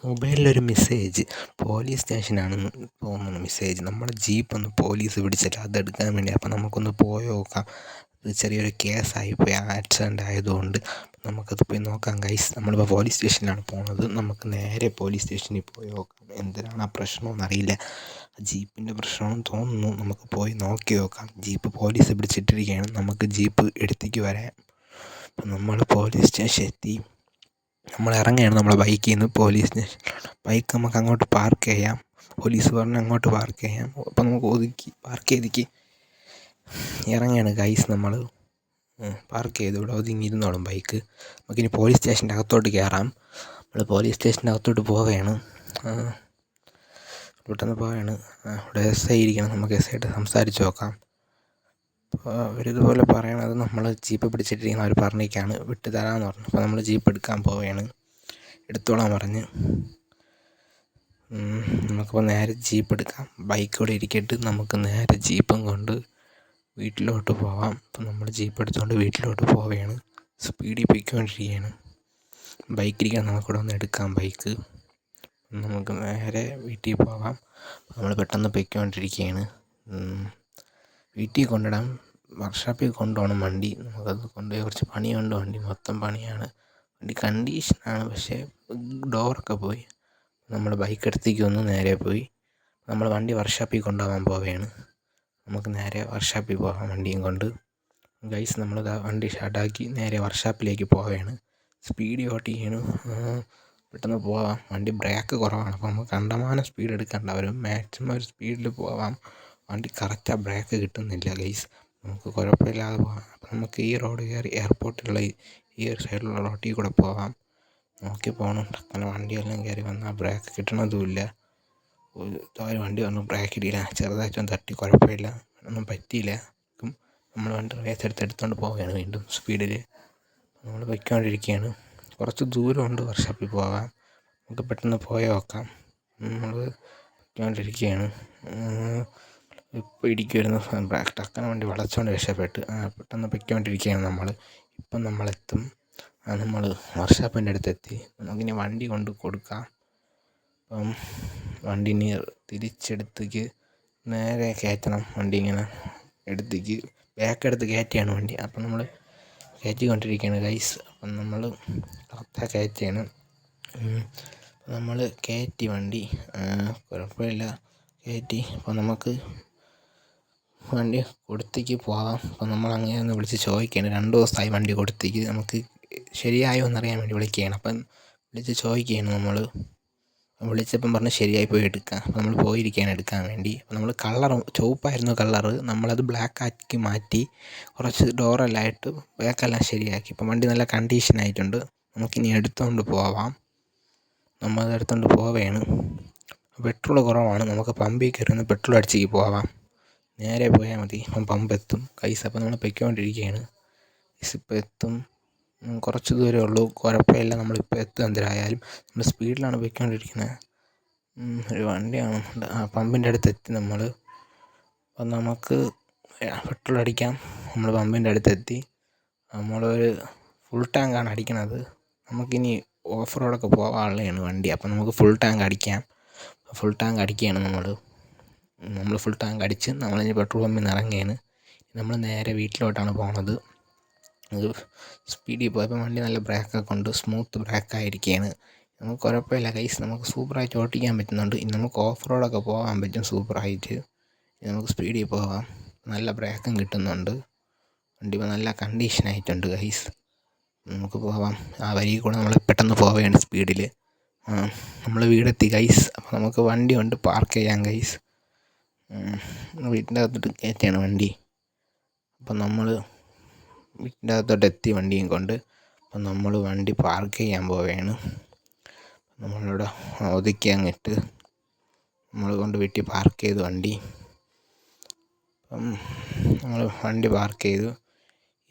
മൊബൈലിലൊരു message police സ്റ്റേഷനാണെന്ന് തോന്നുന്നു. Message നമ്മുടെ ജീപ്പൊന്ന് police പിടിച്ചിട്ട് അതെടുക്കാൻ വേണ്ടി. അപ്പം നമുക്കൊന്ന് പോയി നോക്കാം. ഇത് ചെറിയൊരു കേസായിപ്പോയി, ആക്സിഡൻ്റ് ആയതുകൊണ്ട് നമുക്കത് പോയി നോക്കാം ഗൈസ്. നമ്മളിപ്പോൾ പോലീസ് സ്റ്റേഷനിലാണ് പോകുന്നത്. നമുക്ക് നേരെ പോലീസ് സ്റ്റേഷനിൽ പോയി നോക്കാം. എന്തിനാണ് ആ പ്രശ്നമെന്ന് അറിയില്ല. ജീപ്പിൻ്റെ പ്രശ്നമാണെന്ന് തോന്നുന്നു. നമുക്ക് പോയി നോക്കി നോക്കാം. ജീപ്പ് പോലീസ് പിടിച്ചിട്ടിരിക്കുകയാണ്. നമുക്ക് ജീപ്പ് എടുത്തേക്ക് വരാം. അപ്പം നമ്മൾ പോലീസ് സ്റ്റേഷൻ എത്തി. നമ്മൾ ഇറങ്ങുകയാണ് നമ്മളെ ബൈക്കിൽ നിന്ന്. പോലീസ് സ്റ്റേഷൻ ബൈക്ക് നമുക്ക് അങ്ങോട്ട് പാർക്ക് ചെയ്യാം. പോലീസ് പറഞ്ഞ് അങ്ങോട്ട് പാർക്ക് ചെയ്യാം. അപ്പം നമുക്ക് ഒതുക്കി പാർക്ക് ചെയ്തിക്ക് ഇറങ്ങുകയാണ് ഗൈസ്. നമ്മൾ പാർക്ക് ചെയ്ത് ഇവിടെ ഒതുങ്ങിയിരുന്നോളും ബൈക്ക്. നമുക്കിനി പോലീസ് സ്റ്റേഷൻ്റെ അകത്തോട്ട് കയറാം. നമ്മൾ പോലീസ് സ്റ്റേഷൻ്റെ അകത്തോട്ട് പോവുകയാണ്. പെട്ടെന്ന് പോവുകയാണ്. ഇവിടെ എസ് ഐ ഇരിക്കണം. നമുക്ക് എസ് ഐ ആയിട്ട് സംസാരിച്ച് നോക്കാം. അപ്പോൾ അവരിതുപോലെ പറയണത് നമ്മൾ ജീപ്പ് പിടിച്ചിട്ടിരിക്കുന്ന അവർ പറഞ്ഞേക്കാണ് വിട്ട് തരാമെന്ന് പറഞ്ഞു. അപ്പോൾ നമ്മൾ ജീപ്പ് എടുക്കാൻ പോവുകയാണ്. എടുത്തോളാൻ പറഞ്ഞ് നമുക്കിപ്പോൾ നേരെ ജീപ്പ് എടുക്കാം. ബൈക്ക് ഇവിടെ ഇരിക്കട്ട് നമുക്ക് നേരെ ജീപ്പും കൊണ്ട് വീട്ടിലോട്ട് പോവാം. അപ്പം നമ്മൾ ജീപ്പ് എടുത്തുകൊണ്ട് വീട്ടിലോട്ട് പോവുകയാണ്. സ്പീഡിൽ പൊയ്ക്കൊണ്ടിരിക്കുകയാണ്. ബൈക്കിരിക്കാൻ നമുക്കിവിടെ ഒന്ന് എടുക്കാം ബൈക്ക്. നമുക്ക് നേരെ വീട്ടിൽ പോകാം. നമ്മൾ പെട്ടെന്ന് പൊയ്ക്കൊണ്ടിരിക്കുകയാണ്. വീട്ടിൽ കൊണ്ടിടാം. വർക്ക്ഷോപ്പിൽ കൊണ്ടുപോകണം വണ്ടി. നമുക്കത് കൊണ്ടുപോയി കുറച്ച് പണിയുണ്ട്. വണ്ടി മൊത്തം പണിയാണ്. വണ്ടി കണ്ടീഷനാണ്, പക്ഷേ ഡോറൊക്കെ പോയി. നമ്മൾ ബൈക്ക് എടുത്തേക്ക് ഒന്ന് നേരെ പോയി. നമ്മൾ വണ്ടി വർക്ക്ഷോപ്പിൽ കൊണ്ടുപോകാൻ പോവുകയാണ്. നമുക്ക് നേരെ വർക്ക്ഷോപ്പിൽ പോകാം വണ്ടിയും കൊണ്ട്. ഗൈസ് നമ്മളിത് വണ്ടി സ്റ്റാർട്ടാക്കി നേരെ വർക്ക്ഷോപ്പിലേക്ക് പോവുകയാണ്. സ്പീഡ് ഓട്ടിക്കുകയാണ്. പെട്ടെന്ന് പോവാം. വണ്ടി ബ്രേക്ക് കുറവാണ്. അപ്പോൾ നമുക്ക് കണ്ടമാനം സ്പീഡ് എടുക്കണ്ട. ഒരു മാക്സിമം ഒരു സ്പീഡിൽ പോവാം. വണ്ടി കറക്റ്റാണ്, ബ്രേക്ക് കിട്ടുന്നില്ല ഗൈസ്. നമുക്ക് കുഴപ്പമില്ലാതെ പോകാം. അപ്പോൾ നമുക്ക് ഈ റോഡ് കയറി എയർപോർട്ടിലുള്ള ഈ ഒരു സൈഡിലുള്ള റോട്ടിൽ കൂടെ പോകാം. നോക്കി പോകണം. ടക്കനെ വണ്ടിയെല്ലാം കയറി വന്നാൽ ബ്രേക്ക് കിട്ടണതുമില്ല. ഒരു വണ്ടി വന്നു, ബ്രേക്ക് ഇടിയില്ല. ചെറുതായിട്ടൊന്നും തട്ടി, കുഴപ്പമില്ല, ഒന്നും പറ്റിയില്ല. നമ്മൾ വണ്ടി റേസ് എടുത്തുകൊണ്ട് പോവുകയാണ് വീണ്ടും സ്പീഡിൽ. നമ്മൾ പൊയ്ക്കൊണ്ടിരിക്കുകയാണ്. കുറച്ച് ദൂരമുണ്ട് വർക്ക്ഷോപ്പിൽ പോകാം. നമുക്ക് പെട്ടെന്ന് പോയി നോക്കാം. നമ്മൾ പൊയ്ക്കൊണ്ടിരിക്കുകയാണ്. ഇപ്പോൾ ഇടിക്കുമായിരുന്നു ബ്രേക്ക്. ടക്കനെ വണ്ടി വളച്ചുകൊണ്ട് രക്ഷപ്പെട്ട് പെട്ടെന്ന് പൊയ്ക്കൊണ്ടിരിക്കുകയാണ് നമ്മൾ. ഇപ്പം നമ്മളെത്തും. നമ്മൾ വർക്ക്ഷോപ്പിൻ്റെ അടുത്തെത്തി. നമുക്കിനി വണ്ടി കൊണ്ട് കൊടുക്കാം. അപ്പം വണ്ടി ഇനി തിരിച്ചെടുത്തേക്ക് നേരെ കയറ്റണം. വണ്ടി ഇങ്ങനെ എടുത്തേക്ക് ബാക്കെടുത്ത് കയറ്റിയാണ് വണ്ടി. അപ്പം നമ്മൾ കയറ്റിക്കൊണ്ടിരിക്കുകയാണ് ഗൈസ്. അപ്പം നമ്മൾ കറക്റ്റാണ് കയറ്റിയാണ്. നമ്മൾ കയറ്റി വണ്ടി, കുഴപ്പമില്ല, കയറ്റി. അപ്പോൾ നമുക്ക് വണ്ടി കൊടുത്തേക്ക് പോകാം. അപ്പം നമ്മൾ അങ്ങനെ ഒന്ന് വിളിച്ച് ചോദിക്കുകയാണ്. 2 ദിവസമായി വണ്ടി കൊടുത്തേക്ക്. നമുക്ക് ശരിയായോ എന്നറിയാൻ വേണ്ടി വിളിക്കുകയാണ്. അപ്പം വിളിച്ച് ചോദിക്കുകയാണ് നമ്മൾ. വിളിച്ചപ്പം പറഞ്ഞ് ശരിയായി, പോയി എടുക്കാം. അപ്പോൾ നമ്മൾ പോയിരിക്കുകയാണ് എടുക്കാൻ വേണ്ടി. അപ്പോൾ നമ്മൾ ചുവപ്പായിരുന്നു കളറ്. നമ്മളത് ബ്ലാക്ക് ആക്കി മാറ്റി. കുറച്ച് ഡോറെല്ലാം ആയിട്ട് ബാക്കെല്ലാം ശരിയാക്കി. ഇപ്പം വണ്ടി നല്ല കണ്ടീഷനായിട്ടുണ്ട്. നമുക്കിനി എടുത്തുകൊണ്ട് പോവാം. നമ്മളത് എടുത്തുകൊണ്ട് പോവുകയാണ്. പെട്രോൾ കുറവാണ്. നമുക്ക് പമ്പിൽ കയറി ഒന്ന് പെട്രോൾ അടിച്ചേക്ക് പോവാം. നേരെ പോയാൽ മതി. അപ്പം പമ്പ് എത്തും ഗൈസ്. അപ്പോൾ നമ്മൾ പൊയ്ക്കൊണ്ടിരിക്കുകയാണ്. ഇപ്പോൾ എത്തും. കുറച്ച് ദൂരമേ ഉള്ളൂ, കുഴപ്പമില്ല. നമ്മളിപ്പോൾ എത്തും. എന്തായാലും നമ്മൾ സ്പീഡിലാണ് പോയിക്കൊണ്ടിരിക്കുന്നത്. ഒരു വണ്ടിയാണ് പമ്പിൻ്റെ അടുത്ത് എത്തി നമ്മൾ. അപ്പം നമുക്ക് പെട്രോൾ അടിക്കാം. നമ്മൾ പമ്പിൻ്റെ അടുത്തെത്തി. നമ്മളൊരു ഫുൾ ടാങ്കാണ് അടിക്കണത്. നമുക്കിനി ഓഫ് റോഡൊക്കെ പോകാനുള്ളതാണ് വണ്ടി. അപ്പം നമുക്ക് ഫുൾ ടാങ്ക് അടിക്കാം. ഫുൾ ടാങ്ക് അടിക്കുകയാണ് നമ്മൾ ഫുൾ ടാങ്ക് അടിച്ച് നമ്മളിനി പെട്രോൾ പമ്പിൽ നിന്ന് ഇറങ്ങുകയാണ്. നമ്മൾ നേരെ വീട്ടിലോട്ടാണ് പോകുന്നത്. അത് സ്പീഡിൽ പോയപ്പോൾ വണ്ടി നല്ല ബ്രേക്കൊക്കെ ഉണ്ട്. സ്മൂത്ത് ബ്രേക്കായിരിക്കുകയാണ്. നമുക്ക് കുഴപ്പമില്ല ഗൈസ്. നമുക്ക് സൂപ്പറായിട്ട് ഓട്ടിക്കാൻ പറ്റുന്നുണ്ട്. ഇനി നമുക്ക് ഓഫ് റോഡൊക്കെ പോകാൻ പറ്റും സൂപ്പറായിട്ട്. നമുക്ക് സ്പീഡിൽ പോകാം. നല്ല ബ്രേക്കും കിട്ടുന്നുണ്ട്. വണ്ടി ഇപ്പോൾ നല്ല കണ്ടീഷനായിട്ടുണ്ട് ഗൈസ്. നമുക്ക് പോകാം. ആ വരിയിൽ കൂടെ നമ്മൾ പെട്ടെന്ന് പോവുകയാണ് സ്പീഡിൽ. നമ്മൾ വീടെത്തി ഗൈസ്. അപ്പോൾ നമുക്ക് വണ്ടി കൊണ്ട് പാർക്ക് ചെയ്യാം ഗൈസ്. വീട്ടിൻ്റെ അകത്തോട്ട് കയറ്റിയാണ് വണ്ടി. അപ്പം നമ്മൾ വീട്ടിൻ്റെ അകത്തോട്ട് എത്തി വണ്ടിയും കൊണ്ട്. അപ്പം നമ്മൾ വണ്ടി പാർക്ക് ചെയ്യാൻ പോവുകയാണ്. നമ്മളിവിടെ ഒതുക്കി അങ്ങിട്ട് നമ്മൾ കൊണ്ട് വീട്ടിൽ പാർക്ക് ചെയ്തു വണ്ടി. അപ്പം നമ്മൾ വണ്ടി പാർക്ക് ചെയ്തു.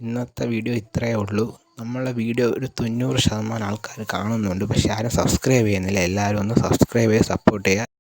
ഇന്നത്തെ വീഡിയോ ഇത്രയേ ഉള്ളൂ. നമ്മളെ വീഡിയോ ഒരു 90% ആൾക്കാർ കാണുന്നുണ്ട്, പക്ഷേ ആരും സബ്സ്ക്രൈബ് ചെയ്യുന്നില്ല. എല്ലാവരും ഒന്ന് സബ്സ്ക്രൈബ് ചെയ്ത് സപ്പോർട്ട് ചെയ്യുക.